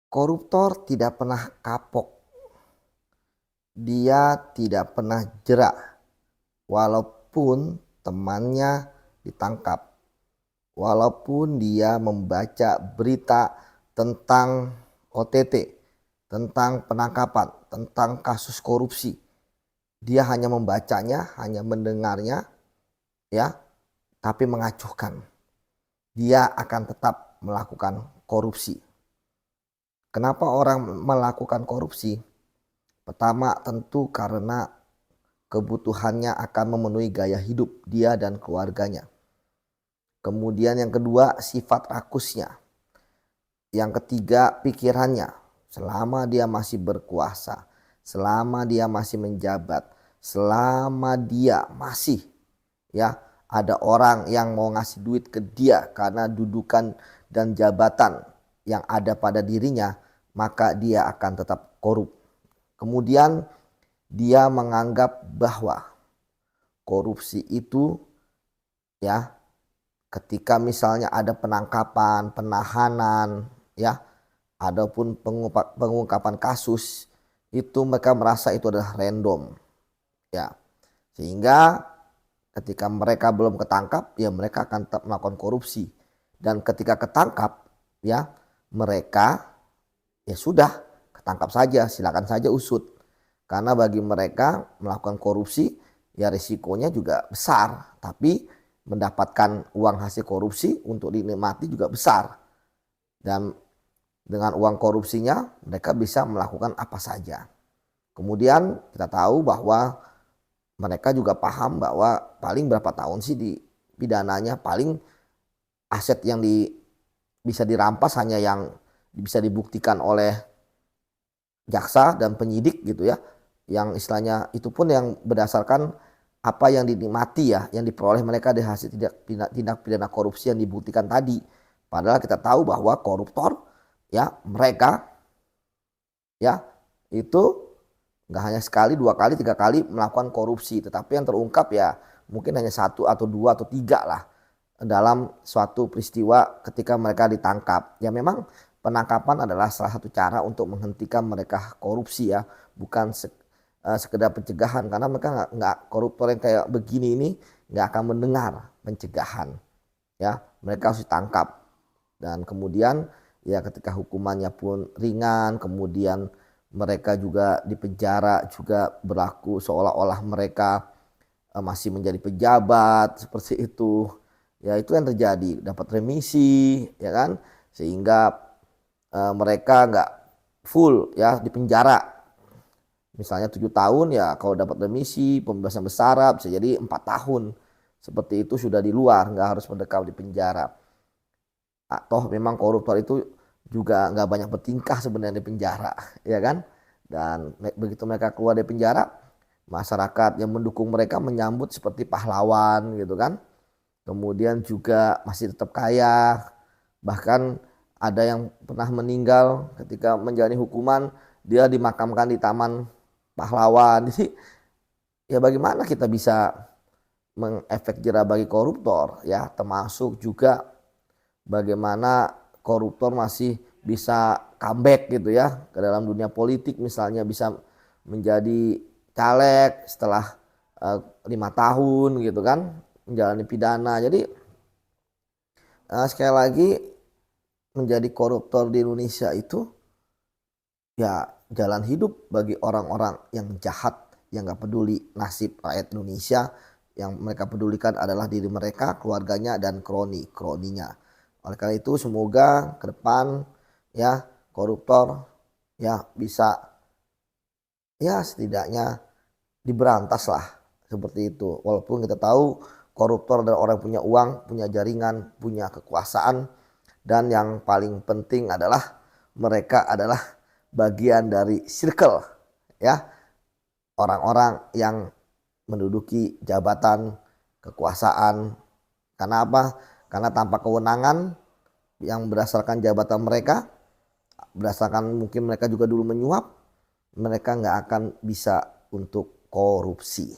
Koruptor tidak pernah kapok, dia tidak pernah jera walaupun temannya ditangkap, walaupun dia membaca berita tentang OTT, tentang penangkapan, tentang kasus korupsi. Dia hanya membacanya, hanya mendengarnya, ya, tapi mengacuhkan. Dia akan tetap melakukan korupsi. Kenapa orang melakukan korupsi? Pertama, tentu karena kebutuhannya akan memenuhi gaya hidup dia dan keluarganya. Kemudian yang kedua, sifat rakusnya. Yang ketiga, pikirannya. Selama dia masih berkuasa, selama dia masih menjabat, selama dia masih ada orang yang mau ngasih duit ke dia karena dudukan dan jabatan yang ada pada dirinya, maka dia akan tetap korup. Kemudian dia menganggap bahwa korupsi itu ketika misalnya ada penangkapan, penahanan, adapun pengungkapan kasus, itu mereka merasa itu adalah random, sehingga ketika mereka belum ketangkap, mereka akan tetap melakukan korupsi. Dan ketika ketangkap, mereka sudah ketangkap saja, silakan saja usut. Karena bagi mereka melakukan korupsi risikonya juga besar, tapi mendapatkan uang hasil korupsi untuk dinikmati juga besar. Dan dengan uang korupsinya mereka bisa melakukan apa saja. Kemudian kita tahu bahwa mereka juga paham bahwa paling berapa tahun sih di pidananya, paling aset yang bisa dirampas hanya yang bisa dibuktikan oleh jaksa dan penyidik gitu ya, yang istilahnya itu pun yang berdasarkan apa yang dinikmati yang diperoleh mereka dari hasil tindak pidana korupsi yang dibuktikan tadi. Padahal kita tahu bahwa koruptor mereka itu nggak hanya sekali, dua kali, tiga kali melakukan korupsi, tetapi yang terungkap mungkin hanya satu atau dua atau tiga lah dalam suatu peristiwa ketika mereka ditangkap. Ya memang penangkapan adalah salah satu cara untuk menghentikan mereka korupsi bukan sekedar pencegahan, karena mereka nggak koruptor yang kayak begini ini nggak akan mendengar pencegahan. Mereka harus ditangkap dan kemudian ketika hukumannya pun ringan, kemudian mereka juga dipenjara juga berlaku seolah-olah mereka masih menjadi pejabat seperti itu. Itu yang terjadi, dapat remisi kan, sehingga mereka nggak full di penjara. Misalnya 7 tahun kalau dapat remisi pembebasan bersyarat bisa jadi 4 tahun. Seperti itu sudah di luar, nggak harus mendekam di penjara. Atau memang koruptor itu juga nggak banyak bertingkah sebenarnya di penjara, kan? Dan begitu mereka keluar dari penjara, masyarakat yang mendukung mereka menyambut seperti pahlawan gitu kan. Kemudian juga masih tetap kaya, bahkan ada yang pernah meninggal ketika menjalani hukuman, dia dimakamkan di taman pahlawan. Jadi bagaimana kita bisa mengefek jera bagi koruptor termasuk juga bagaimana koruptor masih bisa comeback gitu ke dalam dunia politik, misalnya bisa menjadi caleg setelah 5 tahun gitu kan menjalani pidana. Jadi sekali lagi menjadi koruptor di Indonesia itu jalan hidup bagi orang-orang yang jahat, yang gak peduli nasib rakyat Indonesia. Yang mereka pedulikan adalah diri mereka, keluarganya, dan kroninya. Oleh karena itu semoga ke depan koruptor bisa setidaknya diberantas lah seperti itu. Walaupun kita tahu koruptor adalah orang yang punya uang, punya jaringan, punya kekuasaan, dan yang paling penting adalah mereka adalah bagian dari circle orang-orang yang menduduki jabatan kekuasaan. Karena apa? Karena tanpa kewenangan yang berdasarkan jabatan mereka, berdasarkan mungkin mereka juga dulu menyuap, mereka nggak akan bisa untuk korupsi.